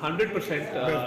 100%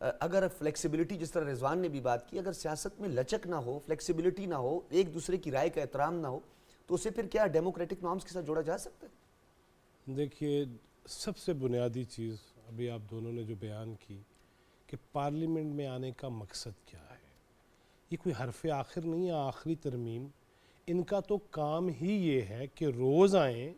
اگر فلیکسیبلٹی جس طرح رضوان نے بھی بات کی، اگر سیاست میں لچک نہ ہو، فلیکسیبلٹی نہ ہو، ایک دوسرے کی رائے کا احترام نہ ہو، تو اسے پھر کیا ڈیموکریٹک نارمز کے ساتھ جوڑا جا سکتا ہے؟ دیکھیے سب سے بنیادی چیز ابھی آپ دونوں نے جو بیان کی کہ پارلیمنٹ میں آنے کا مقصد کیا ہے، یہ کوئی حرف آخر نہیں ہے، آخری ترمیم. ان کا تو کام ہی یہ ہے کہ روز آئیں،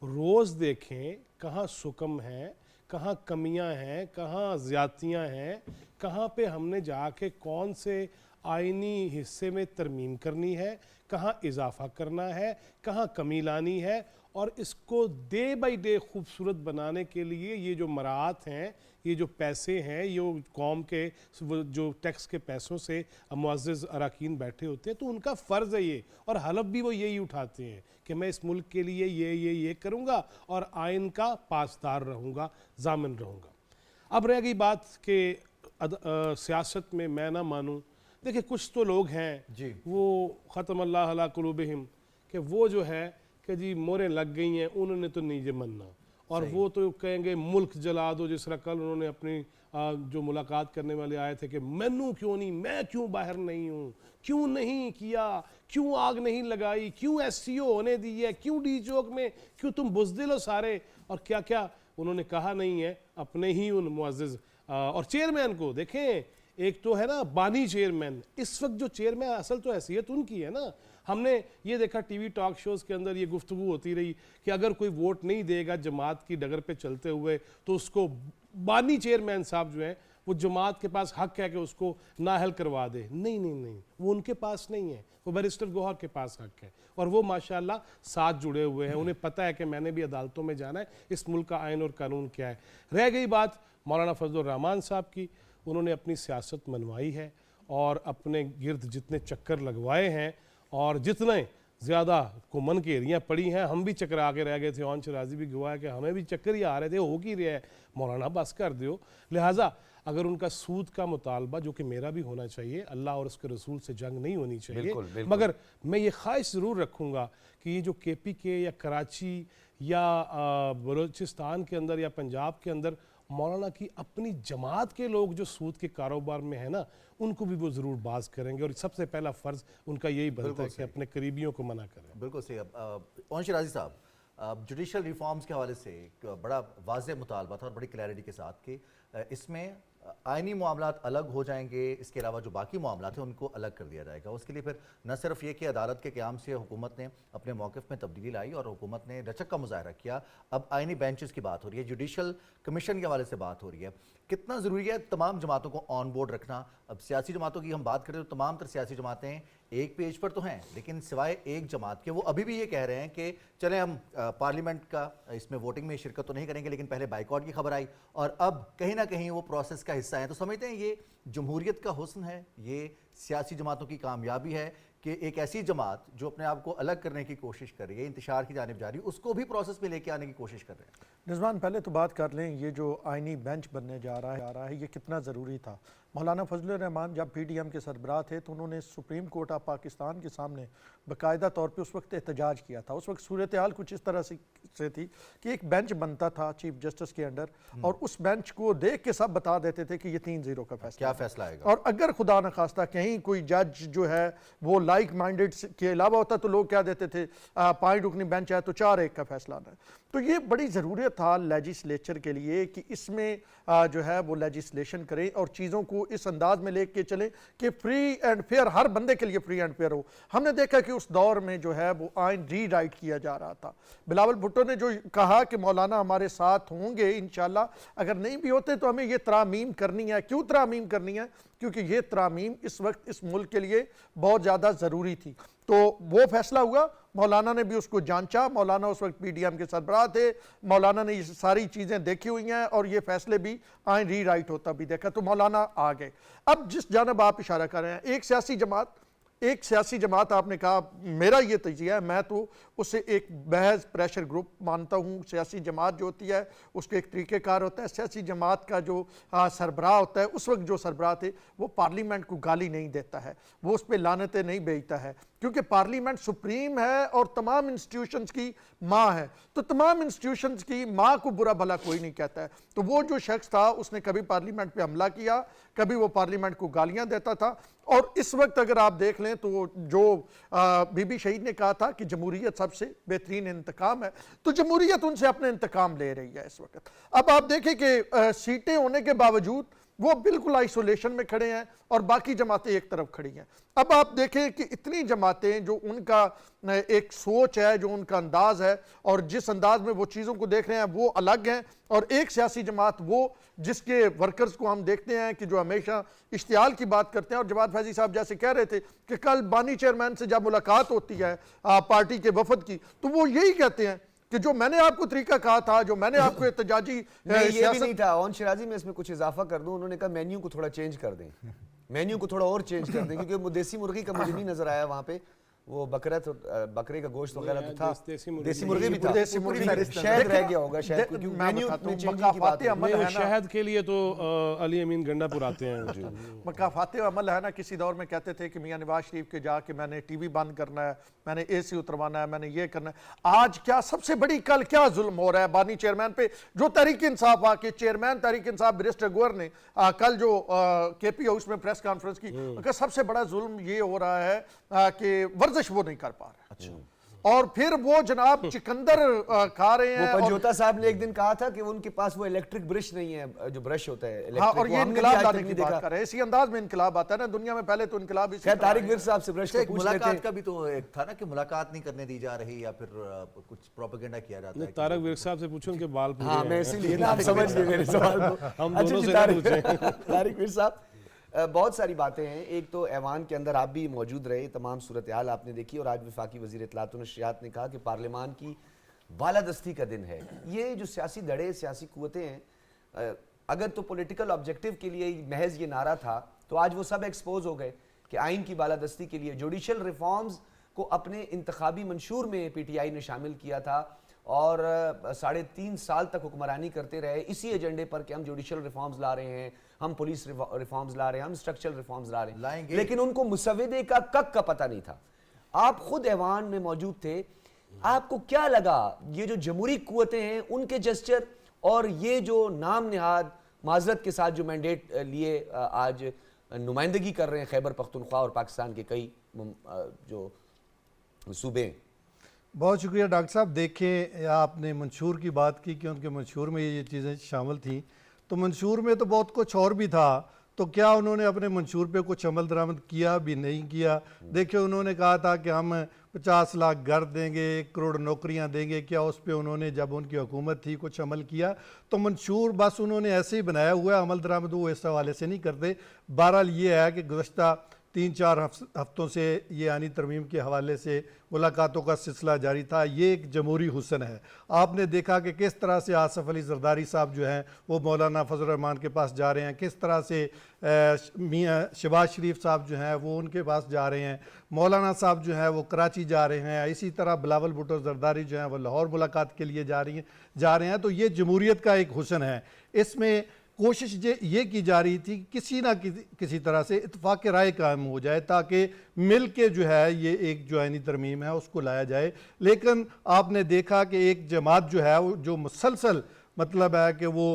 روز دیکھیں کہاں سکم ہے، کہاں کمیاں ہیں، کہاں زیادتیاں ہیں، کہاں پہ ہم نے جا کے کون سے آئینی حصے میں ترمیم کرنی ہے، کہاں اضافہ کرنا ہے، کہاں کمی لانی ہے. اور اس کو ڈے بائی ڈے خوبصورت بنانے کے لیے یہ جو مراعات ہیں، یہ جو پیسے ہیں، یہ قوم کے جو ٹیکس کے پیسوں سے معزز اراکین بیٹھے ہوتے ہیں، تو ان کا فرض ہے یہ، اور حلف بھی وہ یہی اٹھاتے ہیں کہ میں اس ملک کے لیے یہ کروں گا اور آئین کا پاسدار رہوں گا، ضامن رہوں گا. اب رہ گئی بات کہ سیاست میں نہ مانوں. دیکھیں کچھ تو لوگ ہیں وہ ختم اللہ علی قلوبہم کہ وہ جو ہے کہ جی موریں لگ گئی ہیں، انہوں نے تو نہیں ماننا، اور وہ تو کہیں گے ملک جلا دو. جس طرح کل انہوں نے اپنی جو ملاقات کرنے والے آئے تھے کہ مینوں کیوں نہیں، میں کیوں باہر نہیں ہوں، کیوں نہیں کیا، کیوں آگ نہیں لگائی، کیوں ایس سی او ہونے دی ہے، کیوں ڈی چوک میں، کیوں تم بزدل ہو سارے، اور کیا کیا انہوں نے کہا نہیں ہے اپنے ہی ان معزز اور چیئرمین کو. دیکھیں ایک تو ہے نا بانی چیئرمین، اس وقت جو چیئرمین اصل تو حیثیت ان کی ہے نا. ہم نے یہ دیکھا ٹی وی ٹاک شوز کے اندر یہ گفتگو ہوتی رہی کہ اگر کوئی ووٹ نہیں دے گا جماعت کی ڈگر پہ چلتے ہوئے تو اس کو بانی چیئرمین صاحب جو ہیں وہ جماعت کے پاس حق ہے کہ اس کو نااہل کروا دے. نہیں، وہ ان کے پاس نہیں ہے، وہ بیرسٹر گوہر کے پاس حق ہے، اور وہ ماشاءاللہ ساتھ جڑے ہوئے ہیں. انہیں پتہ ہے کہ میں نے بھی عدالتوں میں جانا ہے، اس ملک کا آئین اور قانون کیا ہے. رہ گئی بات مولانا فضل الرحمان صاحب کی، انہوں نے اپنی سیاست منوائی ہے اور اپنے گرد جتنے چکر لگوائے ہیں اور جتنے زیادہ کو من کی ایریاں پڑی ہیں، ہم بھی چکرا کے رہ گئے تھے. اون شرازی بھی گواہ ہے کہ ہمیں بھی چکر ہی آ رہے تھے، ہو کی رہا ہے مولانا بس کر دیو. لہٰذا اگر ان کا سود کا مطالبہ جو کہ میرا بھی ہونا چاہیے، اللہ اور اس کے رسول سے جنگ نہیں ہونی چاہیے، مگر میں یہ خواہش ضرور رکھوں گا کہ یہ جو کے پی کے یا کراچی یا بلوچستان کے اندر یا پنجاب کے اندر مولانا کی اپنی جماعت کے لوگ جو سود کے کاروبار میں ہیں نا، ان کو بھی وہ ضرور باز کریں گے، اور سب سے پہلا فرض ان کا یہی بنتا ہے کہ اپنے قریبیوں کو منع کریں. بالکل صحیح. اون شرازی صاحب، جوڈیشل ریفارمز کے حوالے سے ایک بڑا واضح مطالبہ تھا اور بڑی کلیئرٹی کے ساتھ کہ اس میں آئینی معاملات الگ ہو جائیں گے، اس کے علاوہ جو باقی معاملات ہیں ان کو الگ کر دیا جائے گا. اس کے لیے پھر نہ صرف یہ کہ عدالت کے قیام سے حکومت نے اپنے موقف میں تبدیلی لائی اور حکومت نے لچک کا مظاہرہ کیا، اب آئینی بینچز کی بات ہو رہی ہے، جوڈیشل کمیشن کے حوالے سے بات ہو رہی ہے. کتنا ضروری ہے تمام جماعتوں کو آن بورڈ رکھنا؟ اب سیاسی جماعتوں کی ہم بات کریں تو تمام تر سیاسی جماعتیں ایک پیج پر تو ہیں، لیکن سوائے ایک جماعت کے وہ ابھی بھی یہ کہہ رہے ہیں کہ چلیں ہم پارلیمنٹ کا اس میں ووٹنگ میں شرکت تو نہیں کریں گے، لیکن پہلے بائیکاٹ کی خبر آئی اور اب کہیں نہ کہیں وہ پروسیس کا حصہ ہیں. تو سمجھتے ہیں یہ جمہوریت کا حسن ہے، یہ سیاسی جماعتوں کی کامیابی ہے کہ ایک ایسی جماعت جو اپنے آپ کو الگ کرنے کی کوشش کر رہی ہے، انتشار کی جانب جا رہی ہے، اس کو بھی پروسیس میں لے کے آنے کی کوشش کر رہے ہیں. رضوان پہلے تو بات کر لیں یہ جو آئینی بینچ بننے جا رہا ہے یہ کتنا ضروری تھا. مولانا فضل الرحمان جب پی ڈی ایم کے سربراہ تھے تو انہوں نے سپریم کورٹ آف پاکستان کے سامنے باقاعدہ طور پہ اس وقت احتجاج کیا تھا. اس وقت صورتحال کچھ اس طرح سے تھی کہ ایک بینچ بنتا تھا چیف جسٹس کے انڈر، اور اس بینچ کو دیکھ کے سب بتا دیتے تھے کہ یہ 3-0 کا فیصلہ کیا فیصلہ آئے گا، اور اگر خدا نخواستہ کہیں کوئی جج جو ہے وہ لائک مائنڈڈ کے علاوہ ہوتا تو لوگ کیا دیتے تھے 5 رکنی بینچ ہے تو 4-1 کا فیصلہ آنا ہے. تو یہ بڑی ضرورت تھا لیجسلیچر کے لیے کہ اس میں جو ہے وہ لیجسلیشن کریں اور چیزوں کو اس انداز میں لے کے چلیں کہ فری اینڈ فیئر، ہر بندے کے لیے فری اینڈ فیئر ہو. ہم نے دیکھا کہ اس دور میں جو ہے وہ آئین ری رائٹ کیا جا رہا تھا. بلاول بھٹو نے جو کہا کہ مولانا ہمارے ساتھ ہوں گے انشاءاللہ، اگر نہیں بھی ہوتے تو ہمیں یہ ترامیم کرنی ہے. کیوں ترامیم کرنی ہے؟ کیونکہ یہ ترامیم اس وقت اس ملک کے لیے بہت زیادہ ضروری تھی. تو وہ فیصلہ ہوا، مولانا نے بھی اس کو جانچا. مولانا اس وقت پی ڈی ایم کے سربراہ تھے، مولانا نے یہ ساری چیزیں دیکھی ہوئی ہیں اور یہ فیصلے بھی آئین ری رائٹ ہوتا بھی دیکھا، تو مولانا آ گئے. اب جس جانب آپ اشارہ کر رہے ہیں، ایک سیاسی جماعت آپ نے کہا، میرا یہ تجزیہ ہے، میں تو اسے ایک محض پریشر گروپ مانتا ہوں. سیاسی جماعت جو ہوتی ہے اس کے ایک طریقہ کار ہوتا ہے. سیاسی جماعت کا جو سربراہ ہوتا ہے، اس وقت جو سربراہ تھے وہ پارلیمنٹ کو گالی نہیں دیتا ہے، وہ اس پہ لعنتیں نہیں بھیجتا ہے. کیونکہ پارلیمنٹ سپریم ہے اور تمام انسٹیٹیوشنز کی ماں ہے، تو تمام انسٹیٹیوشنز کی ماں کو برا بھلا کوئی نہیں کہتا ہے. تو وہ جو شخص تھا اس نے کبھی پارلیمنٹ پہ حملہ کیا، کبھی وہ پارلیمنٹ کو گالیاں دیتا تھا. اور اس وقت اگر آپ دیکھ لیں تو جو بی بی شہید نے کہا تھا کہ جمہوریت سب سے بہترین انتقام ہے، تو جمہوریت ان سے اپنے انتقام لے رہی ہے اس وقت. اب آپ دیکھیں کہ سیٹیں ہونے کے باوجود وہ بالکل آئسولیشن میں کھڑے ہیں اور باقی جماعتیں ایک طرف کھڑی ہیں. اب آپ دیکھیں کہ اتنی جماعتیں جو ان کا ایک سوچ ہے، جو ان کا انداز ہے اور جس انداز میں وہ چیزوں کو دیکھ رہے ہیں وہ الگ ہیں، اور ایک سیاسی جماعت وہ جس کے ورکرز کو ہم دیکھتے ہیں کہ جو ہمیشہ اشتعال کی بات کرتے ہیں. اور جواد فیضی صاحب جیسے کہہ رہے تھے کہ کل بانی چیئرمین سے جب ملاقات ہوتی ہے پارٹی کے وفد کی تو وہ یہی کہتے ہیں کہ جو میں نے آپ کو طریقہ کہا تھا، جو میں نے آپ کو احتجاجی یہ بھی نہیں تھا. اون شرازی میں اس میں کچھ اضافہ کر دوں، انہوں نے کہا مینیو کو تھوڑا چینج کر دیں، مینیو کو تھوڑا اور چینج کر دیں، کیونکہ وہ دیسی مرغی کا مجھے نہیں نظر آیا وہاں پہ. وہ بکرے کا گوشت وغیرہ تو تھا، دیسی مرغی بھی تھا، شہد رہ گیا ہوگا شاید، کیونکہ مینیو میں چینجنگ کی بات ہے. شہد کے لیے تو علی امین گنڈا پور آتے ہیں. مقافات عمل ہے نا، کسی دور میں کہتے تھے کہ میاں نواز شریف کے جا کے میں نے ٹی وی بند کرنا ہے، میں نے اے سی اتروانا ہے، میں نے یہ کرنا ہے. آج کیا سب سے بڑی کل کیا ظلم ہو رہا ہے بانی چیئرمین پہ، جو تحریک انصاف آ کے چیئرمین تحریک انصاف بیرسٹر گوہر نے کل جو کے پی ہاؤس میں پریس کانفرنس کی، کہ سب سے بڑا ظلم یہ ہو رہا ہے کہ ورزش وہ نہیں کر پا رہے. اور پھر وہ جناب چکندر کھا رہے ہیں. وہ پنجوتا صاحب نے ایک دن کہا تھا کہ ان کے پاس وہ الیکٹرک برش نہیں ہے، جو برش ہوتا ہے ہاں، اور یہ انقلاب لانے کی بات کر رہے ہیں. اسی انداز میں انقلاب آتا ہے نا دنیا میں، پہلے تو انقلاب خیر طارق ورث صاحب سے برش کو پوچھ لیتے ہیں. ملاقات کا بھی تو ایک تھا نا کہ ملاقات نہیں کرنے دی جا رہی یا پھر کچھ پروپیگنڈا کیا جاتا ہے. طارق ورث صاحب سے پوچھیں ان کے بال پورے ہیں. ہاں میں اسی لیے نا آپ سمجھ گئے میرے سوال کو. ہم دونوں سے نہ پوچھیں. طارق ورث صاحب بہت ساری باتیں ہیں. ایک تو ایوان کے اندر آپ بھی موجود رہے، تمام صورتحال آپ نے دیکھی، اور آج وفاقی وزیر اطلاعات و نشریات نے کہا کہ پارلیمان کی بالادستی کا دن ہے. یہ جو سیاسی دھڑے، سیاسی قوتیں ہیں، اگر تو پولیٹیکل آبجیکٹیو کے لیے محض یہ نعرہ تھا تو آج وہ سب ایکسپوز ہو گئے کہ آئین کی بالادستی کے لیے جوڈیشل ریفارمز کو اپنے انتخابی منشور میں پی ٹی آئی نے شامل کیا تھا، اور 3.5 سال تک حکمرانی کرتے رہے اسی ایجنڈے پر کہ ہم جوڈیشل ریفارمز لا رہے ہیں، ہم پولیس ریفارمز لا رہے ہیں، ہم اسٹرکچرل ریفارمز لا رہے ہیں، لیکن ان کو مسودے کا کک کا پتہ نہیں تھا. آپ خود ایوان میں موجود تھے، آپ کو کیا لگا یہ جو جمہوری قوتیں ہیں ان کے جسچر اور یہ جو نام نہاد معذرت کے ساتھ جو مینڈیٹ لیے آج نمائندگی کر رہے ہیں خیبر پختونخوا اور پاکستان کے کئی جو صوبے ہیں؟ بہت شکریہ ڈاکٹر صاحب. دیکھیں آپ نے منشور کی بات کی کہ ان کے منشور میں یہ چیزیں شامل تھیں، تو منشور میں تو بہت کچھ اور بھی تھا. تو کیا انہوں نے اپنے منشور پہ کچھ عمل درآمد کیا بھی نہیں کیا؟ دیکھیں انہوں نے کہا تھا کہ ہم 50 لاکھ گھر دیں گے، 1 کروڑ نوکریاں دیں گے. کیا اس پہ انہوں نے جب ان کی حکومت تھی کچھ عمل کیا؟ تو منشور بس انہوں نے ایسے ہی بنایا ہوا ہے، عمل درآمد وہ اس حوالے سے نہیں کرتے. بہرحال یہ ہے کہ گزشتہ 3-4 ہفتوں سے یہ آئینی ترمیم کے حوالے سے ملاقاتوں کا سلسلہ جاری تھا. یہ ایک جمہوری حسن ہے. آپ نے دیکھا کہ کس طرح سے آصف علی زرداری صاحب جو ہیں وہ مولانا فضل الرحمان کے پاس جا رہے ہیں، کس طرح سے میاں شہباز شریف صاحب جو ہیں وہ ان کے پاس جا رہے ہیں، مولانا صاحب جو ہیں وہ کراچی جا رہے ہیں، اسی طرح بلاول بھٹو زرداری جو ہیں وہ لاہور ملاقات کے لیے جا رہے ہیں. تو یہ جمہوریت کا ایک حسن ہے. اس میں کوشش یہ کی جا رہی تھی کہ کسی نہ کسی طرح سے اتفاق رائے قائم ہو جائے تاکہ مل کے جو ہے یہ ایک جو آئینی ترمیم ہے اس کو لایا جائے. لیکن آپ نے دیکھا کہ ایک جماعت جو ہے جو مسلسل مطلب ہے کہ وہ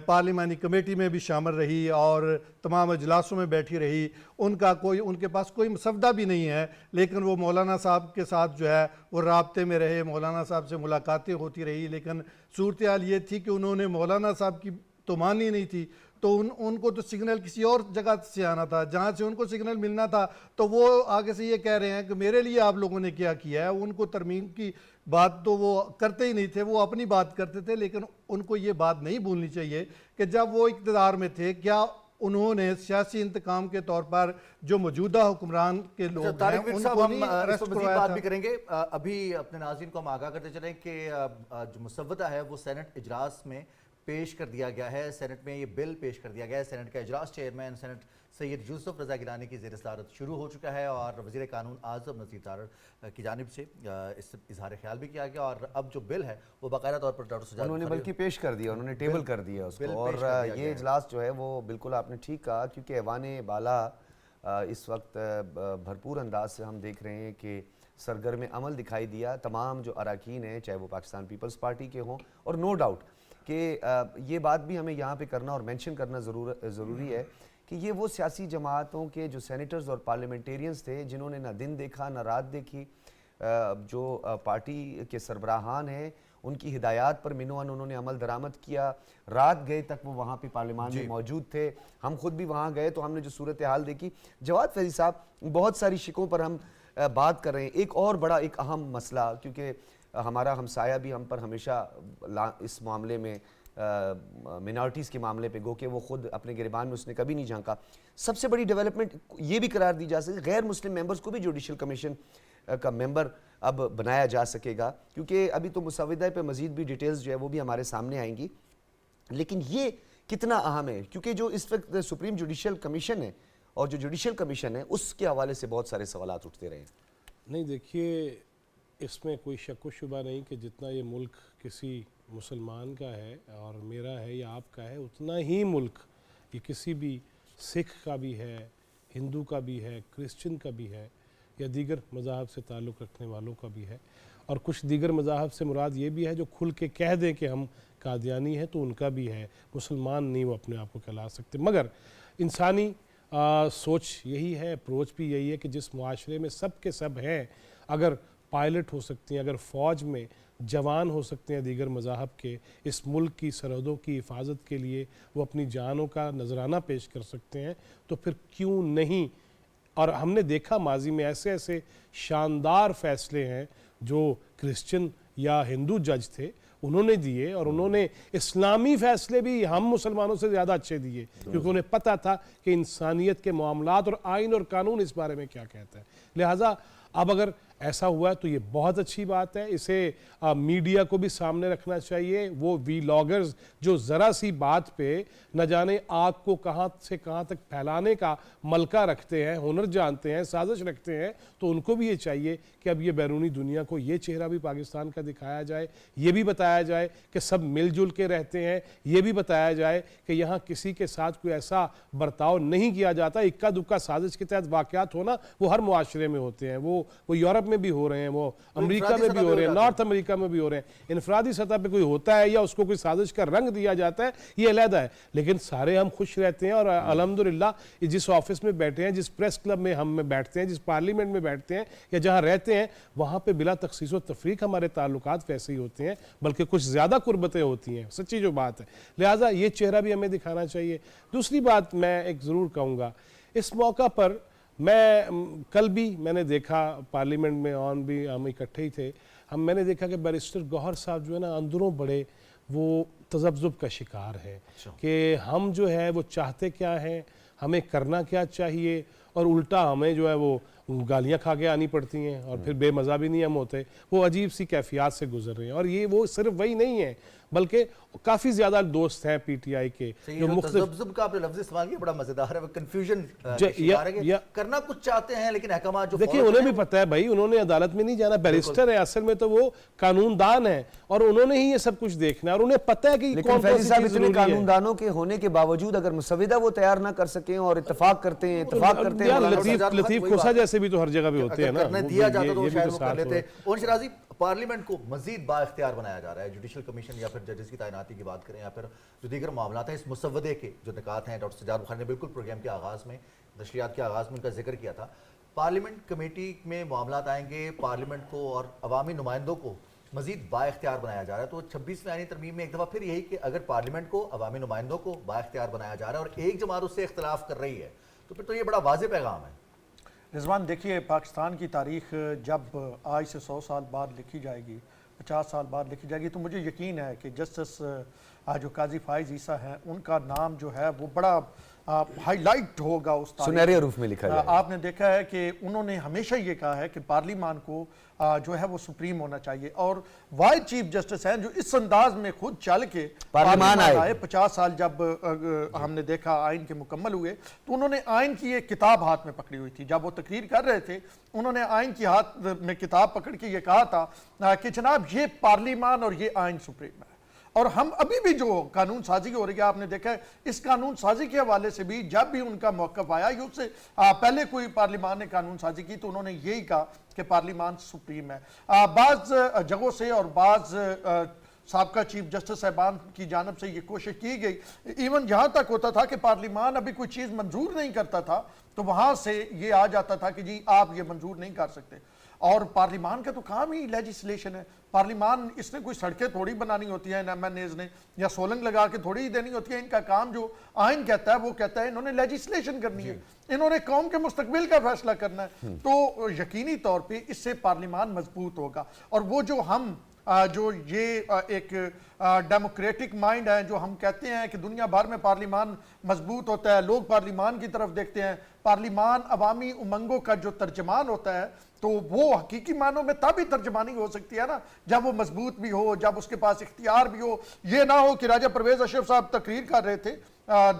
پارلیمانی کمیٹی میں بھی شامل رہی اور تمام اجلاسوں میں بیٹھی رہی، ان کے پاس کوئی مسودہ بھی نہیں ہے، لیکن وہ مولانا صاحب کے ساتھ جو ہے وہ رابطے میں رہے، مولانا صاحب سے ملاقاتیں ہوتی رہی. لیکن صورتحال یہ تھی کہ انہوں نے مولانا صاحب کی تو مانی نہیں تھی، تو ان کو تو سگنل کسی اور جگہ سے آنا تھا، جہاں سے ان کو سگنل ملنا تھا. تو وہ آگے سے یہ کہہ رہے ہیں کہ میرے لیے آپ لوگوں نے کیا کیا ہے. ان کو ترمیم کی بات تو وہ کرتے ہی نہیں تھے، وہ اپنی بات کرتے تھے. لیکن ان کو یہ بات نہیں بھولنی چاہیے کہ جب وہ اقتدار میں تھے کیا انہوں نے سیاسی انتقام کے طور پر جو موجودہ حکمران کے لوگ ہیں ان کو نہیں ارسٹ کروایا تھا؟ بات بھی کریں گے. ابھی اپنے ناظرین کو ہم آگاہ کرتے چلیں کہ جو مسودہ ہے وہ سینٹ اجلاس میں پیش کر دیا گیا ہے. سینٹ میں یہ بل پیش کر دیا گیا ہے. سینٹ کا اجلاس چیئرمین سینٹ سید یوسف رضا گیلانی کی زیر صدارت شروع ہو چکا ہے اور وزیر قانون اعظم نذیر تارڑ کی جانب سے اس اظہار خیال بھی کیا گیا. اور اب جو بل ہے وہ باقاعدہ طور پر ڈاکٹر سجاد انہوں نے بلکہ پیش کر دیا، انہوں نے ٹیبل کر دیا اس کو. اور یہ اجلاس جو ہے وہ بالکل آپ نے ٹھیک کہا، کیونکہ ایوان بالا اس وقت بھرپور انداز سے ہم دیکھ رہے ہیں کہ سرگرم عمل دکھائی دیا تمام جو اراکین ہیں، چاہے وہ پاکستان پیپلز پارٹی کے ہوں، اور نو ڈاؤٹ کہ یہ بات بھی ہمیں یہاں پہ کرنا اور مینشن کرنا ضروری ہے کہ یہ وہ سیاسی جماعتوں کے جو سینیٹرز اور پارلیمنٹیرینز تھے جنہوں نے نہ دن دیکھا نہ رات دیکھی، جو پارٹی کے سربراہان ہیں ان کی ہدایات پر منوان انہوں نے عمل درآمد کیا، رات گئے تک وہ وہاں پہ پارلیمان میں موجود تھے، ہم خود بھی وہاں گئے تو ہم نے جو صورتحال دیکھی۔ جواد فیضی صاحب، بہت ساری شکوں پر ہم بات کر رہے ہیں، ایک اور بڑا ایک اہم مسئلہ، کیونکہ ہمارا ہمسایہ بھی ہم پر ہمیشہ اس معاملے میں منارٹیز کے معاملے پہ گو کہ وہ خود اپنے گریبان میں اس نے کبھی نہیں جھانکا، سب سے بڑی ڈیولپمنٹ یہ بھی قرار دی جا سکے غیر مسلم ممبرز کو بھی جوڈیشل کمیشن کا ممبر اب بنایا جا سکے گا، کیونکہ ابھی تو مسودہ پہ مزید بھی ڈیٹیلز جو ہے وہ بھی ہمارے سامنے آئیں گی، لیکن یہ کتنا اہم ہے کیونکہ جو اس وقت سپریم جوڈیشل کمیشن ہے اور جو جوڈیشل کمیشن ہے اس کے حوالے سے بہت سارے سوالات اٹھتے رہے ہیں۔ نہیں دیکھیے، اس میں کوئی شک و شبہ نہیں کہ جتنا یہ ملک کسی مسلمان کا ہے اور میرا ہے یا آپ کا ہے، اتنا ہی ملک یہ کسی بھی سکھ کا بھی ہے، ہندو کا بھی ہے، کرسچن کا بھی ہے، یا دیگر مذاہب سے تعلق رکھنے والوں کا بھی ہے، اور کچھ دیگر مذاہب سے مراد یہ بھی ہے جو کھل کے کہہ دیں کہ ہم قادیانی ہیں تو ان کا بھی ہے، مسلمان نہیں وہ اپنے آپ کو کہلا سکتے۔ مگر انسانی سوچ یہی ہے، اپروچ بھی یہی ہے کہ جس معاشرے میں سب کے سب ہیں، اگر پائلٹ ہو سکتے ہیں، اگر فوج میں جوان ہو سکتے ہیں دیگر مذاہب کے، اس ملک کی سرحدوں کی حفاظت کے لیے وہ اپنی جانوں کا نذرانہ پیش کر سکتے ہیں، تو پھر کیوں نہیں؟ اور ہم نے دیکھا ماضی میں ایسے ایسے شاندار فیصلے ہیں جو کرسچن یا ہندو جج تھے انہوں نے دیے، اور انہوں نے اسلامی فیصلے بھی ہم مسلمانوں سے زیادہ اچھے دیے، کیونکہ انہیں پتہ تھا کہ انسانیت کے معاملات اور آئین اور قانون اس بارے میں کیا کہتا ہے۔ لہٰذا اب اگر ایسا ہوا ہے تو یہ بہت اچھی بات ہے، اسے میڈیا کو بھی سامنے رکھنا چاہیے۔ وہ وی لاگرز جو ذرا سی بات پہ نہ جانے آگ کو کہاں سے کہاں تک پھیلانے کا ملکہ رکھتے ہیں، ہنر جانتے ہیں، سازش رکھتے ہیں، تو ان کو بھی یہ چاہیے کہ اب یہ بیرونی دنیا کو یہ چہرہ بھی پاکستان کا دکھایا جائے، یہ بھی بتایا جائے کہ سب مل جل کے رہتے ہیں، یہ بھی بتایا جائے کہ یہاں کسی کے ساتھ کوئی ایسا برتاؤ نہیں کیا جاتا۔ اکا دکا سازش کے تحت واقعات ہونا وہ ہر معاشرے میں ہوتے ہیں، وہ یورپ میں بھی ہو رہے ہیں، وہ امریکہ میں بھی ہو رہے ہیں، نارتھ امریکہ میں بھی ہو رہے ہیں۔ انفرادی سطح پہ کوئی ہوتا ہے یا اس کو کوئی سازش کا رنگ دیا جاتا ہے یہ علیحدہ ہے، لیکن سارے ہم خوش رہتے ہیں، اور الحمدللہ جس آفس میں بیٹھے ہیں، جس پریس کلب میں ہم بیٹھتے ہیں، جس پارلیمنٹ میں بیٹھتے ہیں یا جہاں رہتے ہیں، وہاں پہ بلا تخصیص و تفریق ہمارے تعلقات ویسے ہی ہوتے ہیں، بلکہ کچھ زیادہ قربتیں ہوتی ہیں، سچی جو بات ہے۔ لہٰذا یہ چہرہ بھی ہمیں دکھانا چاہیے۔ دوسری بات میں ایک ضرور کہوں گا، اس موقع پر کل بھی میں نے دیکھا پارلیمنٹ میں بھی ہم اکٹھے ہی تھے، میں نے دیکھا کہ بیرسٹر گوہر صاحب جو ہے نا اندروں بڑے وہ تذبذب کا شکار ہے کہ ہم جو ہے وہ چاہتے کیا ہیں، ہمیں کرنا کیا چاہیے، اور الٹا ہمیں جو ہے وہ گالیاں کھا کے آنی پڑتی ہیں، اور پھر بے مزہ بھی نہیں ہم ہوتے، وہ عجیب سی کیفیات سے گزر رہے ہیں۔ اور یہ وہ صرف وہی نہیں ہے بلکہ کافی زیادہ دوست ہیں پی ٹی آئی کے جو مختلف تذبذب کا آپ نے لفظ استعمال کیا، بڑا مزیدار ہے، وہ کنفیوژن کرنا کچھ چاہتے ہیں لیکن احکامات جو دیکھیں انہیں بھی پتہ ہے بھائی، انہوں نے عدالت میں نہیں جانا، بیرسٹر ہے اصل میں تو وہ قانون دان ہے، اور انہوں نے ہی یہ سب کچھ دیکھنا ہے، اور انہیں پتہ ہے کہ لیکن فیضی صاحب اتنے قانون دانوں کے ہونے کے باوجود اگر مسودہ وہ تیار نہ کر سکیں اور اتفاق کرتے ہیں لطیف کھوسا جیسے بھی تو ہر جگہ بھی ہوتے ہیں نا، دیا جاتا تو شاید وہ کر لیتے۔ اور شرازی، پارلیمنٹ کو مزید با اختیار بنایا جا رہا ہے، جوڈیشل کمیشن یا پھر ججز کی تعیناتی کی بات کریں یا پھر جو دیگر معاملات ہیں، اس مسودے کے جو نکات ہیں، ڈاکٹر سجاد بخاری نے بالکل پروگرام کے آغاز میں، نشریات کے آغاز میں ان کا ذکر کیا تھا۔ پارلیمنٹ کمیٹی میں معاملات آئیں گے، پارلیمنٹ کو اور عوامی نمائندوں کو مزید با اختیار بنایا جا رہا ہے، تو 26ویں آئینی ترمیم میں ایک دفعہ پھر یہی کہ اگر پارلیمنٹ کو، عوامی نمائندوں کو با اختیار بنایا جا رہا ہے اور ایک جماعت اس سے اختلاف کر رہی ہے، تو پھر تو یہ بڑا واضح پیغام ہے۔ رضوان دیکھیے، پاکستان کی تاریخ جب آج سے 100 سال بعد لکھی جائے گی، 50 سال بعد لکھی جائے گی، تو مجھے یقین ہے کہ جسٹس جو قاضی فائز عیسیٰ ہیں ان کا نام جو ہے وہ بڑا ہائی لائٹ ہوگا اس تاریخ، سنہرے حروف میں لکھا جائے گا۔ آپ نے دیکھا ہے کہ انہوں نے ہمیشہ یہ کہا ہے کہ پارلیمان کو جو ہے وہ سپریم ہونا چاہیے، اور واحد چیف جسٹس ہیں جو اس انداز میں خود چل کے پارلیمان آئے۔ 50 سال جب ہم نے دیکھا آئین کے مکمل ہوئے تو انہوں نے آئین کی ایک کتاب ہاتھ میں پکڑی ہوئی تھی، جب وہ تقریر کر رہے تھے انہوں نے آئین کی ہاتھ میں کتاب پکڑ کے یہ کہا تھا کہ جناب یہ پارلیمان اور یہ آئین سپریم ہے۔ اور ہم ابھی بھی جو قانون سازی ہو رہی ہے آپ نے دیکھا ہے اس قانون سازی کے حوالے سے بھی جب بھی ان کا موقف آیا یہ اس سے پہلے کوئی پارلیمان نے قانون سازی کی تو انہوں نے یہی کہا کہ پارلیمان سپریم ہے۔ بعض جگہوں سے اور بعض سابقہ چیف جسٹس صاحبان کی جانب سے یہ کوشش کی گئی، ایون یہاں تک ہوتا تھا کہ پارلیمان ابھی کوئی چیز منظور نہیں کرتا تھا تو وہاں سے یہ آ جاتا تھا کہ جی آپ یہ منظور نہیں کر سکتے، اور پارلیمان کا تو کام ہی لیجسلیشن ہے۔ پارلیمان اس نے کوئی سڑکیں تھوڑی بنانی ہوتی ہیں ایم این ایز نے، یا سولنگ لگا کے تھوڑی ہی دینی ہوتی ہے، ان کا کام جو آئین کہتا ہے وہ کہتا ہے انہوں نے لیجسلیشن کرنی ہے، انہوں نے قوم کے مستقبل کا فیصلہ کرنا ہے، تو یقینی طور پہ اس سے پارلیمان مضبوط ہوگا۔ اور وہ جو ہم جو یہ ایک ڈیموکریٹک مائنڈ ہے جو ہم کہتے ہیں کہ دنیا بھر میں پارلیمان مضبوط ہوتا ہے، لوگ پارلیمان کی طرف دیکھتے ہیں، پارلیمان عوامی امنگوں کا جو ترجمان ہوتا ہے، تو وہ حقیقی معنوں میں تب ہی ترجمانی ہو سکتی ہے نا جب وہ مضبوط بھی ہو، جب اس کے پاس اختیار بھی ہو۔ یہ نہ ہو کہ راجہ پرویز اشرف صاحب تقریر کر رہے تھے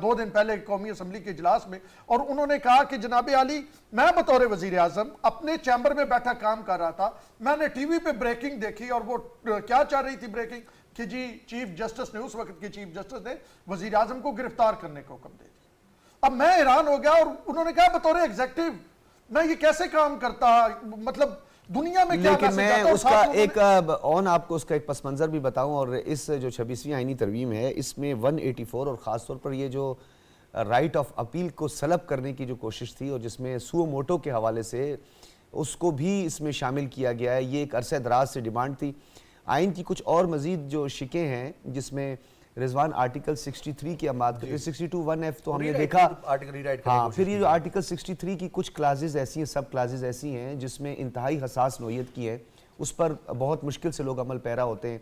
2 دن پہلے قومی اسمبلی کے اجلاس میں، اور انہوں نے کہا کہ جناب عالی میں بطور وزیر اعظم اپنے چیمبر میں بیٹھا کام کر رہا تھا، میں نے ٹی وی پہ بریکنگ دیکھی، اور وہ کیا چاہ رہی تھی بریکنگ کہ جی چیف جسٹس نے، اس وقت کے چیف جسٹس نے وزیر اعظم کو گرفتار کرنے کا حکم دے دیا۔ اب میں حیران ہو گیا، اور انہوں نے کہا بطور ایگزیکٹو میں یہ کیسے کام کرتا، مطلب دنیا میں کیا لیکن میں اس کا ایک آپ کو اس کا ایک پس منظر بھی بتاؤں، اور اس جو 26ویں آئینی ترمیم ہے اس میں 184 اور خاص طور پر یہ جو رائٹ آف اپیل کو سلب کرنے کی جو کوشش تھی اور جس میں سو موٹو کے حوالے سے اس کو بھی اس میں شامل کیا گیا ہے، یہ ایک عرصہ دراز سے ڈیمانڈ تھی۔ آئین کی کچھ اور مزید جو شکیں ہیں جس میں رضوان آرٹیکل 63 کی بات کرتے ہیں، 62 1F تو ہم نے دیکھا، ہاں پھر یہ جو آرٹیکل 63 کی کچھ کلازز ایسی ہیں، سب کلازز ایسی ہیں جس میں انتہائی حساس نوعیت کی ہے، اس پر بہت مشکل سے لوگ عمل پیرا ہوتے ہیں،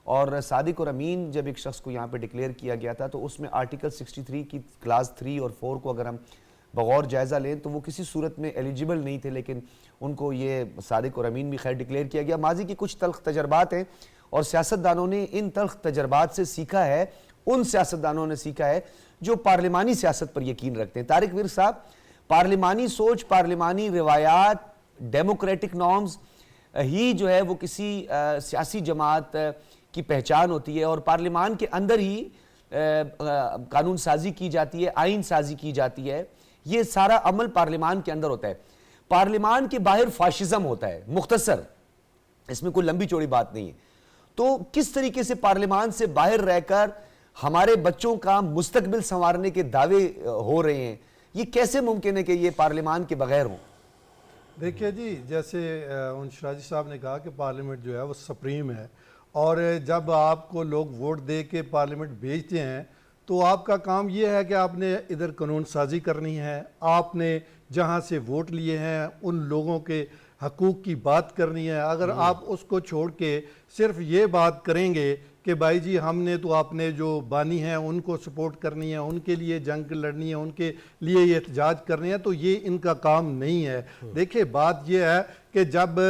اور صادق اور امین جب ایک شخص کو یہاں پہ ڈکلیئر کیا گیا تھا تو اس میں آرٹیکل 63 کی کلاز 3 اور 4 کو اگر ہم بغور جائزہ لیں تو وہ کسی صورت میں ایلیجیبل نہیں تھے، لیکن ان کو یہ صادق اور امین بھی خیر ڈکلیئر کیا گیا۔ ماضی کی کچھ تلخ تجربات ہیں اور سیاستدانوں نے ان تلخ تجربات سے سیکھا ہے، ان سیاستدانوں نے سیکھا ہے جو پارلیمانی سیاست پر یقین رکھتے ہیں۔ طارق ورد صاحب، پارلیمانی سوچ، پارلیمانی روایات، ڈیموکریٹک نارمز ہی جو ہے وہ کسی سیاسی جماعت کی پہچان ہوتی ہے، اور پارلیمان کے اندر ہی قانون سازی کی جاتی ہے، آئین سازی کی جاتی ہے، یہ سارا عمل پارلیمان کے اندر ہوتا ہے۔ پارلیمان کے باہر فاشزم ہوتا ہے، مختصر، اس میں کوئی لمبی چوڑی بات نہیں ہے۔ تو کس طریقے سے پارلیمان سے باہر رہ کر ہمارے بچوں کا مستقبل سنوارنے کے دعوے ہو رہے ہیں، یہ کیسے ممکن ہے کہ یہ پارلیمان کے بغیر ہوں؟ دیکھیے جی، جیسے شراجی صاحب نے کہا کہ پارلیمنٹ جو ہے وہ سپریم ہے، اور جب آپ کو لوگ ووٹ دے کے پارلیمنٹ بھیجتے ہیں تو آپ کا کام یہ ہے کہ آپ نے ادھر قانون سازی کرنی ہے، آپ نے جہاں سے ووٹ لیے ہیں ان لوگوں کے حقوق کی بات کرنی ہے۔ اگر آپ اس کو چھوڑ کے صرف یہ بات کریں گے کہ بھائی جی ہم نے تو اپنے جو بانی ہیں ان کو سپورٹ کرنی ہے، ان کے لیے جنگ لڑنی ہے، ان کے لیے یہ احتجاج کرنے ہیں، تو یہ ان کا کام نہیں ہے۔ دیکھیں بات یہ ہے کہ جب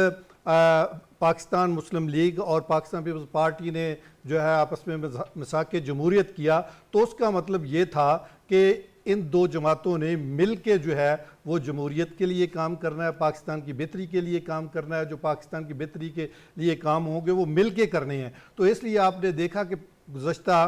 پاکستان مسلم لیگ اور پاکستان پیپلز پارٹی نے جو ہے آپس میں مساق جمہوریت کیا تو اس کا مطلب یہ تھا کہ ان دو جماعتوں نے مل کے جو ہے وہ جمہوریت کے لیے کام کرنا ہے، پاکستان کی بہتری کے لیے کام کرنا ہے، جو پاکستان کی بہتری کے لیے کام ہوں گے وہ مل کے کرنے ہیں۔ تو اس لیے آپ نے دیکھا کہ گزشتہ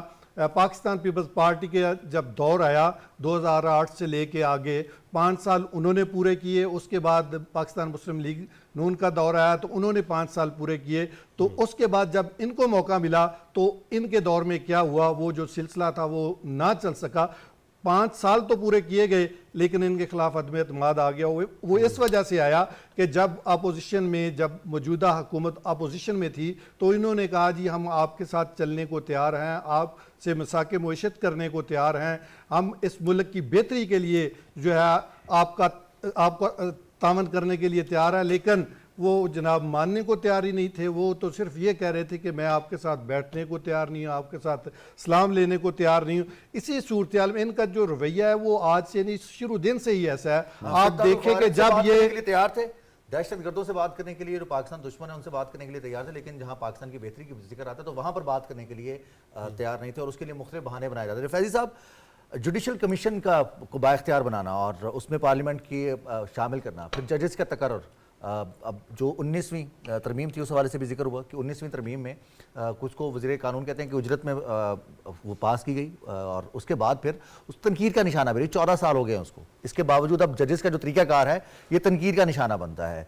پاکستان پیپلز پارٹی کے جب دور آیا 2008 سے لے کے آگے 5 سال انہوں نے پورے کیے، اس کے بعد پاکستان مسلم لیگ نون کا دور آیا تو انہوں نے 5 سال پورے کیے، تو اس کے بعد جب ان کو موقع ملا تو ان کے دور میں کیا ہوا، وہ جو سلسلہ تھا وہ نہ چل سکا۔ 5 سال تو پورے کیے گئے لیکن ان کے خلاف عدم اعتماد آ گیا۔ وہ اس وجہ سے آیا کہ جب اپوزیشن میں، جب موجودہ حکومت اپوزیشن میں تھی تو انہوں نے کہا جی ہم آپ کے ساتھ چلنے کو تیار ہیں، آپ سے مساق معیشت کرنے کو تیار ہیں، ہم اس ملک کی بہتری کے لیے جو ہے آپ کا تعاون کرنے کے لیے تیار ہیں، لیکن وہ جناب ماننے کو تیار ہی نہیں تھے۔ وہ تو صرف یہ کہہ رہے تھے کہ میں آپ کے ساتھ بیٹھنے کو تیار نہیں ہوں، آپ کے ساتھ سلام لینے کو تیار نہیں ہوں۔ اسی صورتحال میں ان کا جو رویہ ہے وہ آج سے نہیں، شروع دن سے ہی ایسا ہے۔ آپ دیکھیں کہ جب یہ تیار تھے دہشت گردوں سے بات کرنے کے لیے، جو پاکستان دشمن ہے ان سے بات کرنے کے لیے تیار تھے، لیکن جہاں پاکستان کی بہتری کی ذکر آتا ہے تو وہاں پر بات کرنے کے لیے تیار نہیں تھے، اور اس کے لیے مختلف بہانے بنائے جاتے تھے۔ فیضی صاحب، جوڈیشل کمیشن کا با اختیار بنانا اور اس میں پارلیمنٹ کی شامل کرنا، پھر ججز کا تقرر اب جو 19ویں ترمیم تھی اس حوالے سے بھی ذکر ہوا کہ 19ویں ترمیم میں کچھ کو وزیر قانون کہتے ہیں کہ اجرت میں وہ پاس کی گئی اور اس کے بعد پھر اس تنقید کا نشانہ بھی 14 سال ہو گئے ہیں اس کو. اس کے باوجود اب ججز کا جو طریقہ کار ہے یہ تنقید کا نشانہ بنتا ہے.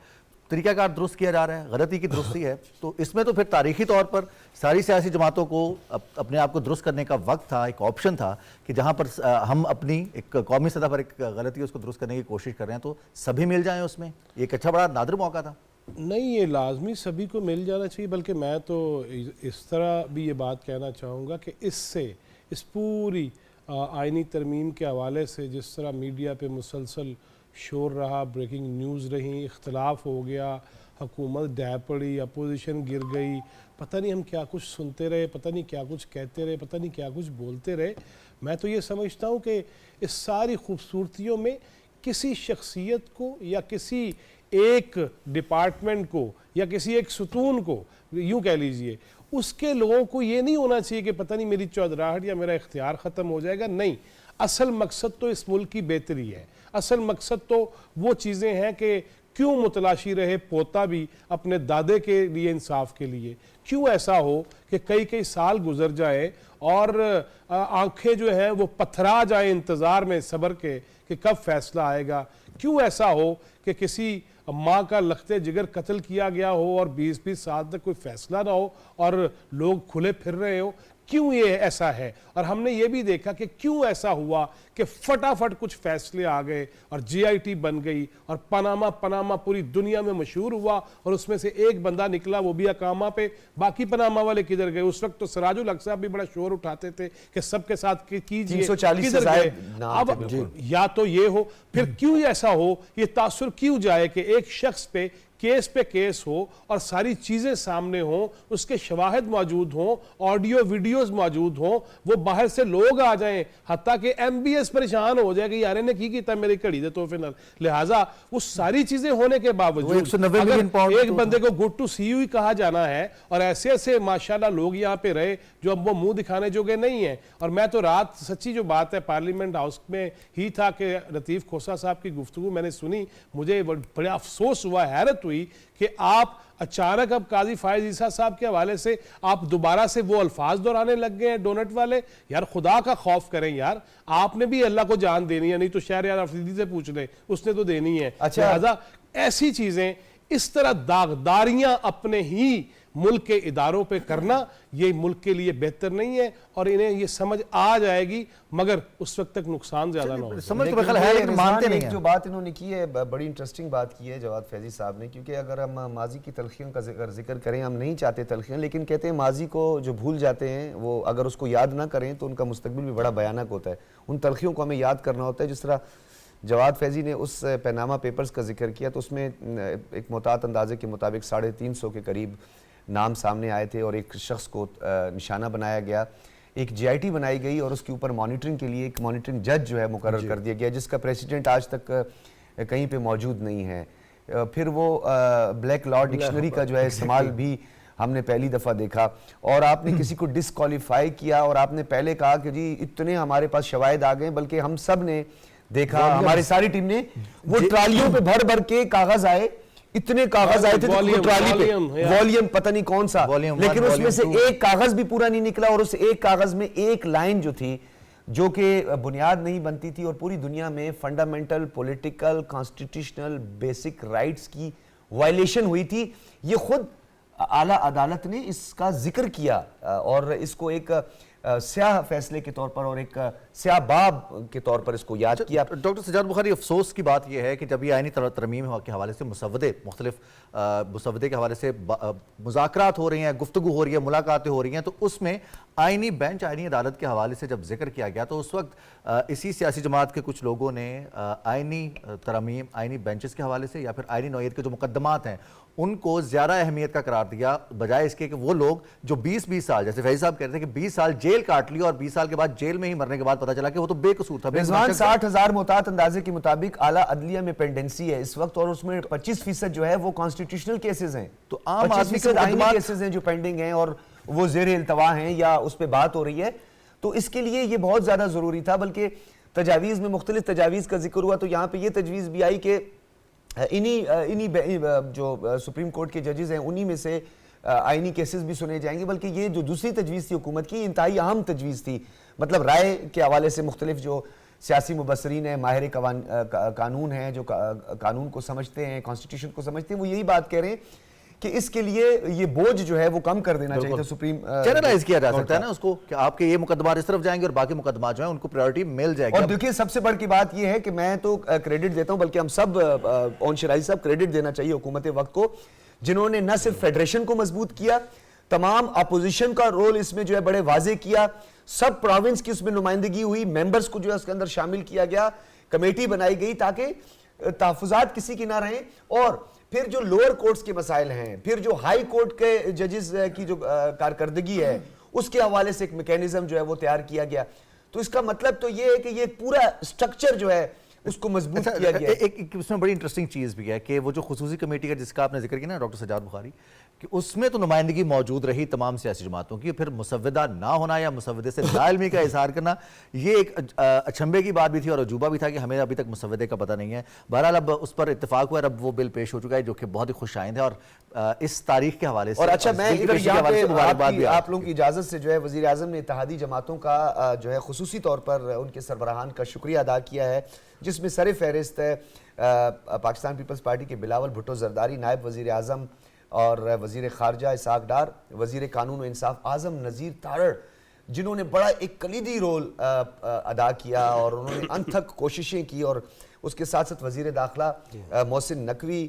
طریقہ کار درست کیا جا رہا ہے, غلطی کی درستی ہے, تو اس میں تو پھر تاریخی طور پر ساری سیاسی جماعتوں کو اپنے آپ کو درست کرنے کا وقت تھا, ایک آپشن تھا کہ جہاں پر ہم اپنی ایک قومی سطح پر ایک غلطی اس کو درست کرنے کی کوشش کر رہے ہیں تو سبھی مل جائیں اس میں. ایک اچھا بڑا نادر موقع تھا. نہیں, یہ لازمی سبھی کو مل جانا چاہیے, بلکہ میں تو اس طرح بھی یہ بات کہنا چاہوں گا کہ اس پوری آئینی ترمیم کے حوالے سے جس طرح میڈیا پہ مسلسل شور رہا, بریکنگ نیوز رہیں, اختلاف ہو گیا, حکومت ڈہ پڑی, اپوزیشن گر گئی, پتہ نہیں ہم کیا کچھ سنتے رہے, پتہ نہیں کیا کچھ کہتے رہے, پتہ نہیں کیا کچھ بولتے رہے. میں تو یہ سمجھتا ہوں کہ اس ساری خوبصورتیوں میں کسی شخصیت کو یا کسی ایک ڈپارٹمنٹ کو یا کسی ایک ستون کو یوں کہہ لیجئے, اس کے لوگوں کو یہ نہیں ہونا چاہیے کہ پتہ نہیں میری چودراہٹ یا میرا اختیار ختم ہو جائے گا. نہیں, اصل مقصد تو اس ملک کی بہتری ہے. اصل مقصد تو وہ چیزیں ہیں کہ کیوں متلاشی رہے پوتا بھی اپنے دادے کے لیے انصاف کے لیے, کیوں ایسا ہو کہ کئی سال گزر جائے اور آنکھیں جو ہیں وہ پتھرا جائیں انتظار میں صبر کے کہ کب فیصلہ آئے گا, کیوں ایسا ہو کہ کسی ماں کا لختے جگر قتل کیا گیا ہو اور 20 سال تک کوئی فیصلہ نہ ہو اور لوگ کھلے پھر رہے ہو, کیوں یہ ایسا ہے. اور ہم نے یہ بھی دیکھا کہ کیوں ایسا ہوا کہ فٹافٹ کچھ فیصلے آ گئے اور GIT بن گئی اور پاناما پوری دنیا میں مشہور ہوا اور اس میں سے ایک بندہ نکلا وہ بھی اقامہ پہ, باقی پاناما والے کدھر گئے. اس وقت تو سراج الحق صاحب بھی بڑا شور اٹھاتے تھے کہ سب کے ساتھ کیجئے, 340 کدھر گئے. اب یا تو یہ ہو, پھر کیوں ایسا ہو, یہ تاثر کیوں جائے کہ ایک شخص پہ کیس ہو اور ساری چیزیں سامنے ہوں, اس کے شواہد موجود ہوں, آڈیو ویڈیوز موجود ہوں, وہ باہر سے لوگ آ جائیں, حتیٰ کہ MBS پریشان ہو جائے کہ یار نے کی کیتا میری گھڑی دے تو فنر. لہٰذا وہ ساری چیزیں ہونے کے باوجود اگر ایک بندے کو گڈ ٹو سی یو ہی کہا جانا ہے اور ایسے ماشاءاللہ لوگ یہاں پہ رہے جو اب وہ منہ دکھانے جوگے نہیں ہیں. اور میں تو رات سچی جو بات ہے پارلیمنٹ ہاؤس میں ہی تھا کہ لطیف کھوسہ صاحب کی گفتگو میں نے سنی, مجھے بڑا افسوس ہوا, حیرت ہوئی کہ آپ اچانک اب قاضی فائز عیسیٰ صاحب کے حوالے سے آپ دوبارہ سے وہ الفاظ دہرانے لگ گئے ہیں ڈونٹ والے. یار خدا کا خوف کریں یار, آپ نے بھی اللہ کو جان دینی ہے, نہیں تو شہریار افریدی سے پوچھ لیں, اس نے تو دینی ہے. لہذا ایسی چیزیں, اس طرح داغداریاں اپنے ہی ملک کے اداروں پہ کرنا یہ ملک کے لیے بہتر نہیں ہے, اور انہیں یہ سمجھ آ جائے گی مگر اس وقت تک نقصان زیادہ نہ ہو. سمجھ تو بخل ہے لیکن مانتے نہیں ہیں. جو بات انہوں نے کی ہے بڑی انٹرسٹنگ بات کی ہے جواد فیضی صاحب نے, کیونکہ اگر ہم ماضی کی تلخیوں کا ذکر کریں, ہم نہیں چاہتے تلخیاں, لیکن کہتے ہیں ماضی کو جو بھول جاتے ہیں وہ اگر اس کو یاد نہ کریں تو ان کا مستقبل بھی بڑا بھیانک ہوتا ہے. ان تلخیوں کو ہمیں یاد کرنا ہوتا ہے. جس طرح جواد فیضی نے اس پیناما پیپرز کا ذکر کیا تو اس میں ایک محتاط اندازے کے مطابق 350 کے قریب نام سامنے آئے تھے اور ایک شخص کو نشانہ بنایا گیا, ایک GIT بنائی گئی اور اس کے اوپر مانیٹرنگ کے لیے ایک مانیٹرنگ جج جو ہے مقرر کر دیا گیا جس کا پریسیڈنٹ آج تک کہیں پہ موجود نہیں ہے. پھر وہ بلیک لا ڈکشنری کا جو ہے استعمال بھی ہم نے پہلی دفعہ دیکھا, اور آپ نے کسی کو ڈسکوالیفائی کیا اور آپ نے پہلے کہا کہ جی اتنے ہمارے پاس شواہد آ گئے, بلکہ ہم سب نے دیکھا, ہماری ساری ٹیم نے, وہ ٹرالیوں پہ بھر کے کاغذ آئے, اتنے کاغذ آئے تھے ٹرالی پہ, والیم پتہ نہیں کون سا, لیکن اس میں سے ایک کاغذ بھی پورا نہیں نکلا, اور اس ایک کاغذ میں ایک لائن جو تھی جو کہ بنیاد نہیں بنتی تھی, اور پوری دنیا میں fundamental political constitutional basic rights کی وائلیشن ہوئی تھی. یہ خود اعلیٰ عدالت نے اس کا ذکر کیا اور اس کو ایک سیاہ فیصلے کے طور پر اور ایک سیاہ باب کے طور پر اس کو یاد کیا. ڈاکٹر سجاد بخاری, افسوس کی بات یہ ہے کہ جب یہ آئینی ترمیم کے حوالے سے مختلف مسودے کے حوالے سے مذاکرات ہو رہے ہیں, گفتگو ہو رہی ہے, ملاقاتیں ہو رہی ہیں, تو اس میں آئینی بینچ, آئینی عدالت کے حوالے سے جب ذکر کیا گیا تو اس وقت اسی سیاسی جماعت کے کچھ لوگوں نے آئینی ترمیم, آئینی بینچز کے حوالے سے یا پھر آئینی نوعیت کے جو مقدمات ہیں ان کو زیادہ اہمیت کا قرار دیا, بجائے اس کے کہ وہ لوگ جو 20 سال, جیسے فیضی صاحب کہتے ہیں کہ 20 سال جیل کاٹ لی اور 20 سال کے بعد جیل میں ہی مرنے کے بعد پتہ چلا کہ وہ تو بے قصور تھا. رضوان 60,000 محتاط اندازے کے مطابق اعلیٰ عدلیہ میں پینڈنسی ہے اس وقت, اور اس میں 25% جو ہے وہ کانسٹیٹیوشنل کیسز ہیں, تو عام آدمی کے آئینی کیسز ہیں جو پینڈنگ ہیں اور وہ زیر التوا ہیں یا اس پہ بات ہو رہی ہے. تو اس کے لیے یہ بہت زیادہ ضروری تھا, بلکہ تجاویز میں مختلف تجاویز کا ذکر ہوا تو یہاں پہ یہ تجویز بھی آئی کہ انہی جو سپریم کورٹ کے ججز ہیں انہی میں سے آئینی کیسز بھی سنے جائیں گے، بلکہ یہ جو دوسری تجویز تھی حکومت کی انتہائی اہم تجویز تھی، مطلب رائے کے حوالے سے مختلف جو سیاسی مبصرین ہیں، ماہر قانون ہیں، جو قانون کو سمجھتے ہیں، کانسٹیٹیوشن کو سمجھتے ہیں، وہ یہی بات کہہ رہے ہیں کہ اس کے لیے یہ بوجھ جو ہے وہ کم کر دینا چاہیے تھا سپریم چینلائز کیا جا سکتا ہے نا اس کو کہ آپ کے یہ مقدمات اس طرف جائیں گے اور باقی مقدمات جو ہیں ان کو پرائیورٹی مل جائے گی. اور دیکھیے سب سے بڑھ کی بات یہ ہے کہ میں تو کریڈٹ دیتا ہوں، بلکہ ہم سب اون شرائزی صاحب کریڈٹ دینا چاہیے حکومت وقت کو، جنہوں نے نہ صرف فیڈریشن کو مضبوط کیا، تمام اپوزیشن کا رول اس میں جو ہے بڑے واضح کیا، سب پروونس کی اس میں نمائندگی ہوئی، ممبرز کو جو ہے اس کے اندر شامل کیا گیا، کمیٹی بنائی گئی تاکہ تحفظات کسی کی نہ رہیں، اور پھر جو لوور کورٹس کے مسائل ہیں، پھر جو ہائی کورٹ کے ججز کی جو کارکردگی ہے اس کے حوالے سے ایک میکینزم جو ہے وہ تیار کیا گیا. تو اس کا مطلب تو یہ ہے کہ یہ پورا سٹرکچر جو ہے اس کو مضبوط کیا گیا. ایک اس میں بڑی انٹرسٹنگ چیز بھی ہے کہ وہ جو خصوصی کمیٹی کا جس کا آپ نے ذکر کیا نا ڈاکٹر سجاد بخاری، کہ اس میں تو نمائندگی موجود رہی تمام سیاسی جماعتوں کی، پھر مسودہ نہ ہونا یا مسودے سے لا علمی کا اظہار کرنا یہ ایک اچھمبے کی بات بھی تھی اور عجوبہ بھی تھا کہ ہمیں ابھی تک مسودے کا پتہ نہیں ہے. بہرحال اب اس پر اتفاق ہوا اور اب وہ بل پیش ہو چکا ہے جو کہ بہت ہی خوش آئند ہے اور اس تاریخ کے حوالے سے. اور اچھا میں ادھر یہاں پہ آپ لوگوں کی اجازت سے جو ہے وزیر اعظم نے اتحادی جماعتوں کا جو ہے خصوصی طور پر ان کے سربراہان کا شکریہ ادا کیا ہے، جس میں سر فہرست ہے پاکستان پیپلز پارٹی کے بلاول بھٹو زرداری، نائب وزیر اعظم اور وزیر خارجہ اسحاق ڈار، وزیر قانون و انصاف اعظم نذیر تارڑ، جنہوں نے بڑا ایک کلیدی رول ادا کیا اور انہوں نے انتھک کوششیں کی، اور اس کے ساتھ ساتھ وزیر داخلہ محسن نقوی،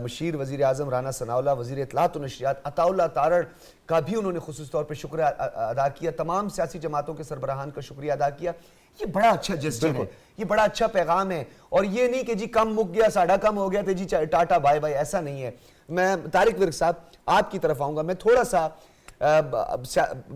مشیر وزیر اعظم رانا ثناءاللہ، وزیر اطلاعات و نشریات عطا اللہ تارڑ کا بھی انہوں نے خصوصی طور پہ شکریہ ادا کیا، تمام سیاسی جماعتوں کے سربراہان کا شکریہ ادا کیا. یہ بڑا اچھا جسٹر ہے، یہ بڑا اچھا پیغام ہے، اور یہ نہیں کہ جی کم مک گیا، ساڑھا کم ہو گیا تو جی ٹاٹا بائے بائے، ایسا نہیں ہے. میں طارق ورک صاحب آپ کی طرف آؤں گا. میں تھوڑا سا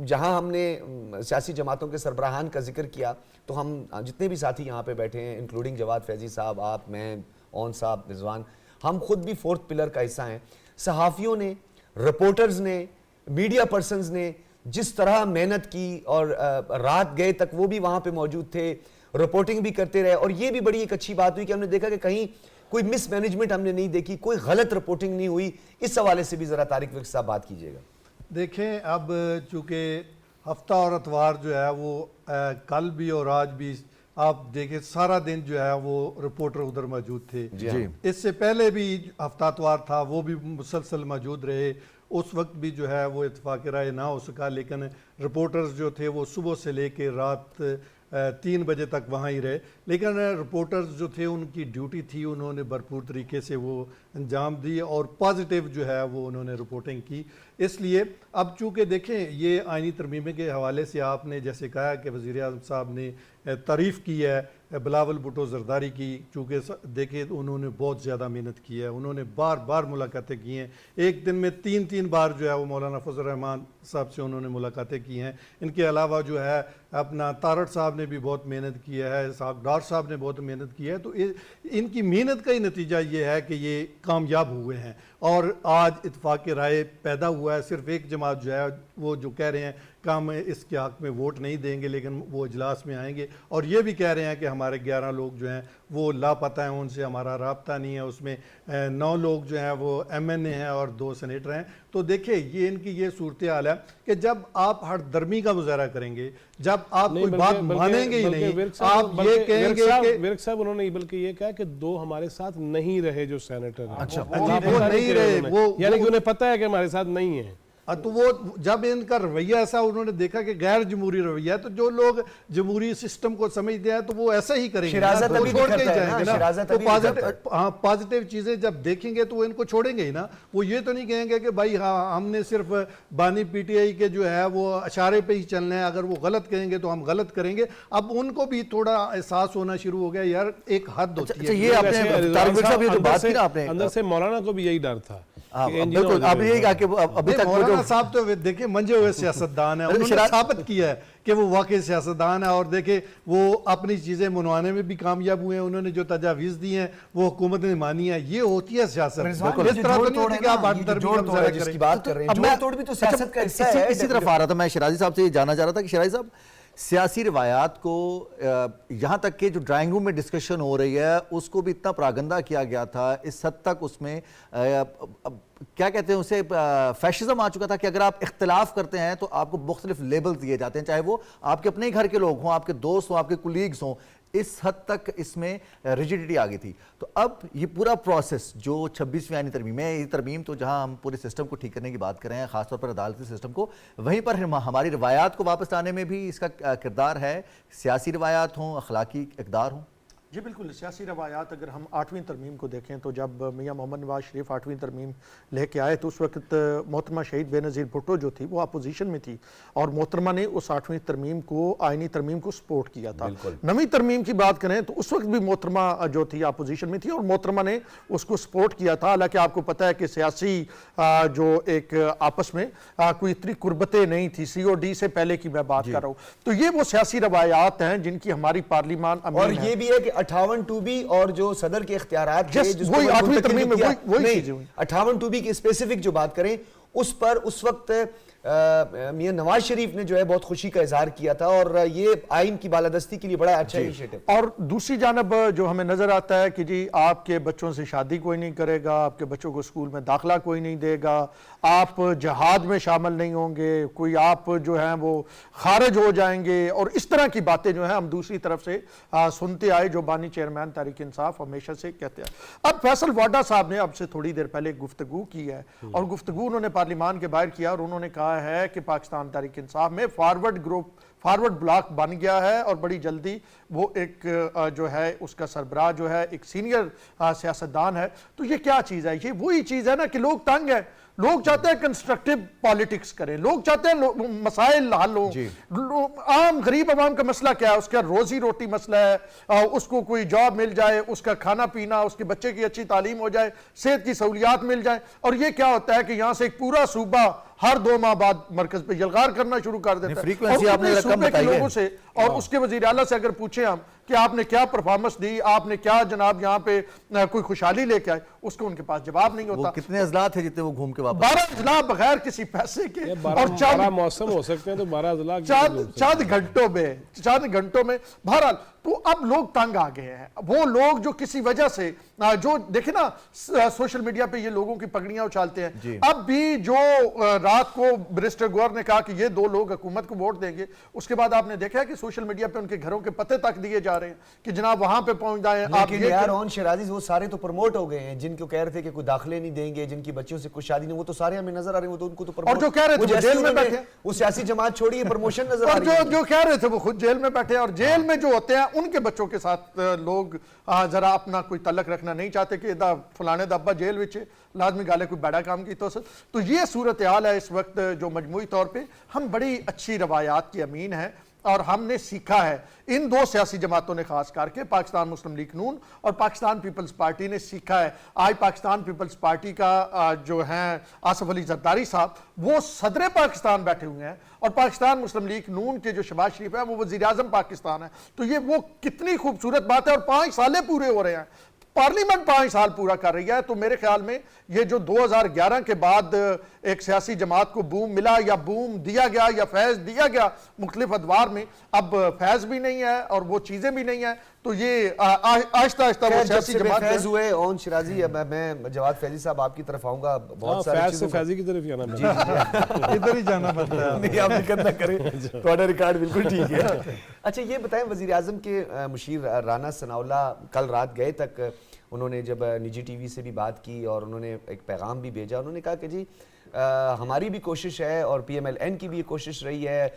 جہاں ہم نے سیاسی جماعتوں کے سربراہان کا ذکر کیا تو ہم جتنے بھی ساتھی یہاں پہ بیٹھے ہیں انکلوڈنگ جواد فیضی صاحب، آپ، میں، اون صاحب، رضوان، ہم خود بھی فورتھ پلر کا حصہ ہیں. صحافیوں نے، رپورٹرز نے، میڈیا پرسنز نے جس طرح محنت کی اور رات گئے تک وہ بھی وہاں پہ موجود تھے، رپورٹنگ بھی کرتے رہے، اور یہ بھی بڑی ایک اچھی بات ہوئی کہ ہم نے دیکھا کہ کہیں کوئی مس مینجمنٹ ہم نے نہیں دیکھی، کوئی غلط رپورٹنگ نہیں ہوئی. اس حوالے سے بھی ذرا طارق ورک صاحب بات کیجئے گا. دیکھیں اب چونکہ ہفتہ اور اتوار جو ہے وہ کل بھی اور آج بھی آپ دیکھیں سارا دن جو ہے وہ رپورٹر ادھر موجود تھے. اس سے پہلے بھی ہفتہ اتوار تھا وہ بھی مسلسل موجود رہے، اس وقت بھی جو ہے وہ اتفاق رائے نہ ہو سکا، لیکن رپورٹرز جو تھے وہ صبح سے لے کے رات 3 بجے تک وہاں ہی رہے. لیکن رپورٹرز جو تھے ان کی ڈیوٹی تھی، انہوں نے بھرپور طریقے سے وہ انجام دی اور پازیٹیو جو ہے وہ انہوں نے رپورٹنگ کی. اس لیے اب چونکہ دیکھیں یہ آئینی ترمیمیں کے حوالے سے آپ نے جیسے کہا کہ وزیر اعظم صاحب نے تعریف کی ہے بلاول بھٹو زرداری کی، چونکہ دیکھیں انہوں نے بہت زیادہ محنت کی ہے، انہوں نے بار بار ملاقاتیں کی ہیں، ایک دن میں 3 بار جو ہے وہ مولانا فضل الرحمان صاحب سے انہوں نے ملاقاتیں کی ہیں. ان کے علاوہ جو ہے اپنا تارڑ صاحب نے بھی بہت محنت کی ہے، اسحاق ڈار صاحب نے بہت محنت کی ہے. تو ان کی محنت کا ہی نتیجہ یہ ہے کہ یہ کامیاب ہوئے ہیں اور آج اتفاق رائے پیدا ہوا ہے. صرف ایک جماعت جو ہے وہ جو کہہ رہے ہیں کہ ہم اس کے حق میں ووٹ نہیں دیں گے لیکن وہ اجلاس میں آئیں گے، اور یہ بھی کہہ رہے ہیں کہ ہمارے 11 لوگ جو ہیں وہ لاپتہ ہیں، ان سے ہمارا رابطہ نہیں ہے. اس میں 9 لوگ جو ہیں وہ MNA ہیں اور 2 سینیٹر ہیں. تو دیکھیں یہ ان کی یہ صورتحال ہے کہ جب آپ ہر درمی کا مظاہرہ کریں گے، جب آپ کوئی بات مانیں گے ہی نہیں، آپ یہ کہیں گے کہ ورک صاحب انہوں نے بلکہ یہ کہا کہ 2 ہمارے ساتھ نہیں رہے جو سینیٹر ہیں. اچھا وہ نہیں رہے، یعنی کہ انہیں پتہ ہے کہ ہمارے ساتھ نہیں ہیں. تو وہ جب ان کا رویہ ایسا انہوں نے دیکھا کہ غیر جمہوری رویہ ہے، تو جو لوگ جمہوری سسٹم کو سمجھتے ہیں تو وہ ایسا ہی کریں گے، وہ چھوڑ کے ہی جائیں گے نا. پازیٹیو چیزیں جب دیکھیں گے تو وہ ان کو چھوڑیں گے ہی نا. وہ یہ تو نہیں کہیں گے کہ بھائی ہاں ہم نے صرف بانی PTI کے جو ہے وہ اشارے پہ ہی چلنا ہے، اگر وہ غلط کہیں گے تو ہم غلط کریں گے. اب ان کو بھی تھوڑا احساس ہونا شروع ہو گیا یار ایک حد ہوتی ہے. یہ اندر سے مولانا کو بھی یہی ڈر تھا. بالکل آپ یہی کہا کہ ابھی تک مولانا صاحب تو دیکھیں منجے ہوئے سیاستدان ہیں، انہوں نے ثابت کیا ہے کہ وہ واقعی سیاستدان ہے، اور دیکھیں وہ اپنی چیزیں منوانے میں بھی کامیاب ہوئے ہیں. انہوں نے جو تجاویز دی ہیں وہ حکومت نے مانی ہے. یہ ہوتی ہے سیاست. اس طرح تو نہیں ہوتی کہ آپ ہر درمی کا مظاہرہ کریں. اسی طرف آ رہا تھا. میں شیرازی صاحب سے یہ جاننا چاہ رہا تھا کہ شیرازی صاحب سیاسی روایات کو یہاں تک کہ جو ڈرائنگ روم میں ڈسکشن ہو رہی ہے اس کو بھی اتنا پراگندہ کیا گیا تھا، اس حد تک اس میں کیا کہتے ہیں اسے فیشزم آ چکا تھا کہ اگر آپ اختلاف کرتے ہیں تو آپ کو مختلف لیبل دیے جاتے ہیں، چاہے وہ آپ کے اپنے گھر کے لوگ ہوں، آپ کے دوست ہوں، آپ کے کولیگز ہوں. اس حد تک اس میں ریجیڈیٹی آ گئی تھی. تو اب یہ پورا پروسیس جو 26ویں آئینی ترمیم ہے، یہ ترمیم تو جہاں ہم پورے سسٹم کو ٹھیک کرنے کی بات کر رہے ہیں، خاص طور پر عدالتی سسٹم کو، وہیں پر ہماری روایات کو واپس لانے میں بھی اس کا کردار ہے. سیاسی روایات ہوں، اخلاقی اقدار ہوں. جی بالکل. سیاسی روایات اگر ہم 8ویں ترمیم کو دیکھیں تو جب میاں محمد نواز شریف 8ویں ترمیم لے کے آئے تو اس وقت محترمہ شہید بے نظیر بھٹو جو تھی وہ اپوزیشن میں تھی، اور محترمہ نے اس 8ویں ترمیم کو، آئینی ترمیم کو سپورٹ کیا تھا. 9ویں ترمیم کی بات کریں تو اس وقت بھی محترمہ جو تھی اپوزیشن میں تھی اور محترمہ نے اس کو سپورٹ کیا تھا. حالانکہ آپ کو پتہ ہے کہ سیاسی جو ایک آپس میں کوئی اتنی قربتیں نہیں تھی، COD سے پہلے کی میں بات کر رہا ہوں. تو یہ وہ سیاسی روایات ہیں جن کی ہماری پارلیمان اور یہ بھی ہے کہ 58(2)B اور جو صدر کے اختیارات تھے، وہی 8ویں ترمیم میں وہی چیزیں ہوئی. 58(2)B کی اسپیسیفک جو بات کریں اس پر اس وقت میاں نواز شریف نے جو ہے بہت خوشی کا اظہار کیا تھا، اور یہ آئین کی بالادستی کے لیے بڑا اچھا انیشیٹو. اور دوسری جانب جو ہمیں نظر آتا ہے کہ جی آپ کے بچوں سے شادی کوئی نہیں کرے گا، آپ کے بچوں کو اسکول میں داخلہ کوئی نہیں دے گا، آپ جہاد میں شامل نہیں ہوں گے، کوئی آپ جو ہیں وہ خارج ہو جائیں گے، اور اس طرح کی باتیں جو ہیں ہم دوسری طرف سے سنتے آئے، جو بانی چیئرمین تحریک انصاف ہمیشہ سے کہتے ہیں. اب فیصل واڈا صاحب نے اب سے تھوڑی دیر پہلے گفتگو کی ہے، اور گفتگو انہوں نے پارلیمان کے باہر کیا، اور انہوں نے کہا ہے کہ پاکستان تحریک انصاف میں فارورڈ بلاک بن گیا ہے، اور بڑی جلدی وہ ایک جو ہے اس کا سربراہ جو ہے ایک سینئر سیاستدان ہے. تو یہ کیا چیز ہے؟ یہ وہی چیز ہے نا کہ لوگ تنگ ہیں، لوگ چاہتے ہیں کنسٹرکٹیو پالیٹکس کریں، لوگ چاہتے ہیں مسائل حل ہوں. عام غریب عوام کا مسئلہ کیا ہے؟ اس کا روزی روٹی مسئلہ ہے، اس کو کوئی جاب مل جائے، اس کا کھانا پینا، اس کے بچے کی اچھی تعلیم ہو جائے، صحت کی سہولیات مل جائیں. اور یہ کیا ہوتا ہے کہ یہاں سے ایک پورا صوبہ ہر 2 ماہ بعد مرکز پہ یلغار کرنا شروع کر دیتا ہے. فریکوینسی آپ نے رقم بتائی ہے لوگوں سے اور اس کے وزیر اعلیٰ سے اگر پوچھیں ہم کہ آپ نے کیا پرفارمنس دی، آپ نے کیا جناب یہاں پہ کوئی خوشحالی لے کے آئے، اس کو ان کے پاس جواب نہیں ہوتا. کتنے اضلاع تھے جتنے وہ گھوم کے واپس؟ 12 اضلاع بغیر کسی پیسے کے، اور 12 موسم ہو سکتے ہیں تو 12 اضلاع چند گھنٹوں میں. بہرحال تو اب لوگ تنگ آ گئے ہیں، وہ لوگ جو کسی وجہ سے جو دیکھیں نا سوشل میڈیا پہ یہ لوگوں کی پگڑیاں اچھالتے ہیں. اب بھی جو رات کو برسٹر گور نے کہا کہ یہ 2 لوگ حکومت کو ووٹ دیں گے، اس کے بعد آپ نے دیکھا ہے کہ سوشل میڈیا پہ ان کے گھروں کے پتے تک دیے جا رہے ہیں کہ جناب وہاں پہ پہنچ جائیں. لیکن یار اون شرازی وہ سارے تو پروموٹ ہو گئے ہیں، جن کو کہہ رہے تھے کہ کوئی داخلے نہیں دیں گے، جن کی بچوں سے کوئی شادی نہیں، وہ تو سارے ہمیں نظر آ رہے ہیں، وہ تو ان کو تو پروموٹ. اور جو کہہ رہے تھے وہ جیل میں بیٹھے، وہ سیاسی جماعت چھوڑیے، پروموشن نظر آ رہی ہے. اور جو کہہ رہے تھے وہ خود جیل میں بیٹھے، اور جیل میں جو ہوتے ہیں ان کے بچوں کے ساتھ لوگ ذرا اپنا کوئی تعلق رکھنا نہیں چاہتے کہ فلانے دا ابا جیل وچ لازمی گالے کوئی بڑا کام کی. تو یہ صورتحال ہے اس وقت جو مجموعی طور پہ ہم بڑی اچھی روایات کی امین ہیں، اور ہم نے سیکھا ہے ان 2 سیاسی جماعتوں نے، خاص کر کے پاکستان مسلم لیگ نون اور پاکستان پیپلز پارٹی نے سیکھا ہے. آج پاکستان پیپلز پارٹی کا جو ہیں آصف علی زرداری صاحب وہ صدر پاکستان بیٹھے ہوئے ہیں، اور پاکستان مسلم لیگ نون کے جو شہباز شریف ہیں وہ وزیر اعظم پاکستان ہے. تو یہ وہ کتنی خوبصورت بات ہے، اور 5 سالیں پورے ہو رہے ہیں، پارلیمنٹ 5 سال پورا کر رہی ہے. تو میرے خیال میں یہ جو 2011 کے بعد ایک سیاسی جماعت کو بوم ملا یا بوم دیا گیا یا فیض دیا گیا مختلف ادوار میں، اب فیض بھی نہیں ہے اور وہ چیزیں بھی نہیں ہیں. تو یہ آہستہ آہستہ وہ سیاسی جماعت فیض ہوئے. اون شرازی میں جواد فیضی صاحب آپ کی طرف آؤں گا. بہت سارے فیض سے فیضی کی طرف جانا ادھر ہی جانا پڑتا ہے. نہیں آپ دقت نہ کریں، تھوڑا ریکارڈ بالکل ٹھیک ہے. اچھا یہ بتائیں، وزیر اعظم کے مشیر رانا ثناءاللہ کل رات گئے تک، انہوں نے جب نجی ٹی وی سے بھی بات کی اور انہوں نے ایک پیغام بھی بھیجا. انہوں نے کہا کہ جی ہماری بھی کوشش ہے اور PMLN کی بھی کوشش رہی ہے،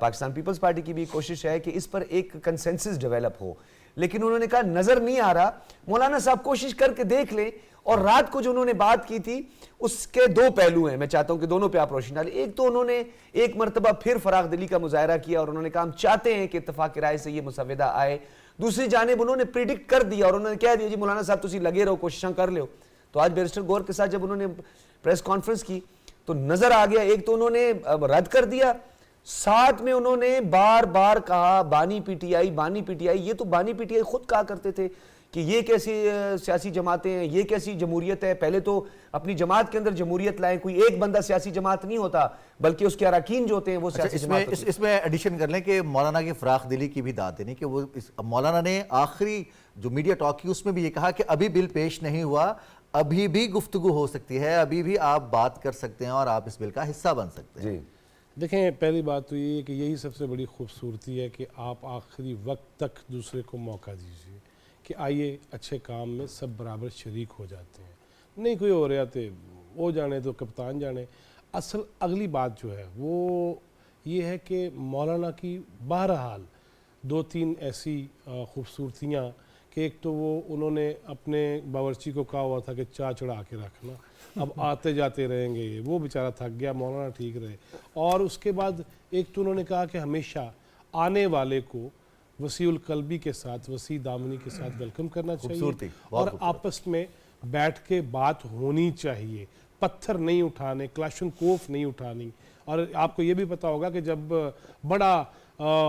پاکستان پیپلز پارٹی کی بھی کوشش ہے کہ اس پر ایک کنسنسس ڈیولپ ہو، لیکن انہوں نے کہا نظر نہیں آ رہا. مولانا صاحب کوشش کر کے دیکھ لیں. اور رات کو جو انہوں نے بات کی تھی اس کے 2 پہلو ہیں، میں چاہتا ہوں کہ دونوں پہ آپ روشنی ڈالیں. ایک تو انہوں نے ایک مرتبہ پھر فراغ دلی کا مظاہرہ کیا اور انہوں نے کہا ہم چاہتے ہیں کہ اتفاق رائے سے یہ مسودہ آئے. دوسری جانب انہوں نے پریڈکٹ کر دیا اور انہوں نے کہہ دیا جی مولانا صاحب تسی لگے رہو، کوششاں کر لو. تو آج بیرسٹر گور کے ساتھ جب انہوں نے پریس کانفرنس کی تو نظر آ گیا، ایک تو انہوں نے رد کر دیا، ساتھ میں انہوں نے بار بار کہا بانی پی ٹی آئی. یہ تو بانی پی ٹی آئی خود کہا کرتے تھے کہ یہ کیسی سیاسی جماعتیں ہیں, یہ کیسی جمہوریت ہے. پہلے تو اپنی جماعت کے اندر جمہوریت لائیں, کوئی ایک بندہ سیاسی جماعت نہیں ہوتا بلکہ اس کے اراکین جو ہوتے ہیں وہ سیاسی جماعت ہوتی ہے. اس میں ایڈیشن کر لیں کہ مولانا کی فراخ دلی کی بھی داد دینی کہ وہ مولانا نے آخری جو میڈیا ٹاک کی اس میں بھی یہ کہا کہ ابھی بل پیش نہیں ہوا, ابھی بھی گفتگو ہو سکتی ہے, ابھی بھی آپ بات کر سکتے ہیں اور آپ اس بل کا حصہ بن سکتے ہیں. دیکھیں پہلی بات تو یہ ہے کہ یہی سب سے بڑی خوبصورتی ہے کہ آپ آخری وقت تک دوسرے کو موقع دیجیے کہ آئیے اچھے کام میں سب برابر شریک ہو جاتے ہیں. نہیں کوئی ہو رہا تھے وہ جانے تو کپتان جانے. اصل اگلی بات جو ہے وہ یہ ہے کہ مولانا کی بہرحال 2-3 ایسی خوبصورتیاں کہ ایک تو وہ انہوں نے اپنے باورچی کو کہا ہوا تھا کہ چائے چڑھا کے رکھنا, اب آتے جاتے رہیں گے, وہ بیچارہ تھک گیا, مولانا ٹھیک رہے. اور اس کے بعد ایک تو انہوں نے کہا کہ ہمیشہ آنے والے کو وسیع القلبی کے ساتھ, وسیع دامنی کے ساتھ ویلکم کرنا چاہیے اور آپس میں بیٹھ کے بات ہونی چاہیے, پتھر نہیں اٹھانے, کلاشن کوف نہیں اٹھانی. اور آپ کو یہ بھی پتا ہوگا کہ جب بڑا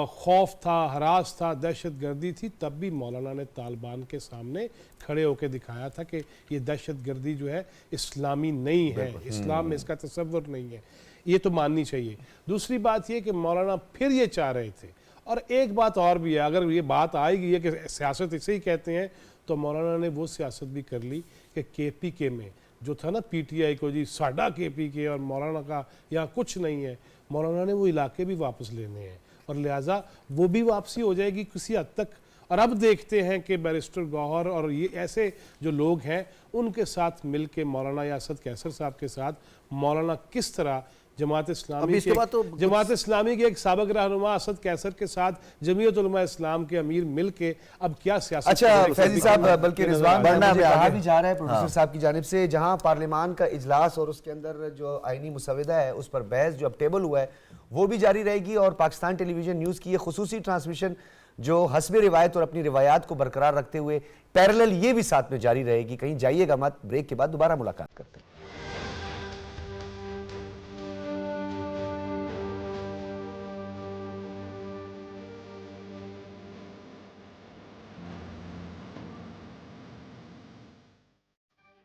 خوف تھا, ہراس تھا, دہشت گردی تھی, تب بھی مولانا نے طالبان کے سامنے کھڑے ہو کے دکھایا تھا کہ یہ دہشت گردی جو ہے اسلامی نہیں ہے, اسلام میں اس کا تصور نہیں ہے. یہ تو ماننی چاہیے. دوسری بات یہ کہ مولانا پھر یہ چاہ رہے تھے, اور ایک بات اور بھی ہے, اگر یہ بات آئے گی ہے کہ سیاست اسے ہی کہتے ہیں, تو مولانا نے وہ سیاست بھی کر لی کہ کے پی کے میں جو تھا نا پی ٹی آئی کو جی ساڈا کے پی کے اور مولانا کا یہاں کچھ نہیں ہے, مولانا نے وہ علاقے بھی واپس لینے ہیں اور لہٰذا وہ بھی واپسی ہو جائے گی کسی حد تک. اور اب دیکھتے ہیں کہ بیرسٹر گوہر اور یہ ایسے جو لوگ ہیں ان کے ساتھ مل کے مولانا اسد کیسر صاحب کے ساتھ مولانا کس طرح جماعت اسلامی کے ایک سابق رہنما اسد کیسر کے ساتھ جمعیت علماء اسلام کے امیر مل کے اب کیا سیاست. اچھا فیضی صاحب, بلکہ رضوان مجھے کہا بھی جا رہا ہے پروفیسر صاحب کی جانب سے, جہاں پارلیمان کا اجلاس اور اس کے اندر جو آئینی مسودہ ہے اس پر بحث جو اب ٹیبل ہوا ہے وہ بھی جاری رہے گی, اور پاکستان ٹیلی ویژن نیوز کی یہ خصوصی ٹرانسمیشن جو حسب روایت اور اپنی روایات کو برقرار رکھتے ہوئے پیرلل یہ بھی ساتھ میں جاری رہے گی. کہیں جائیے گا مت, بریک کے بعد دوبارہ ملاقات کرتے ہیں.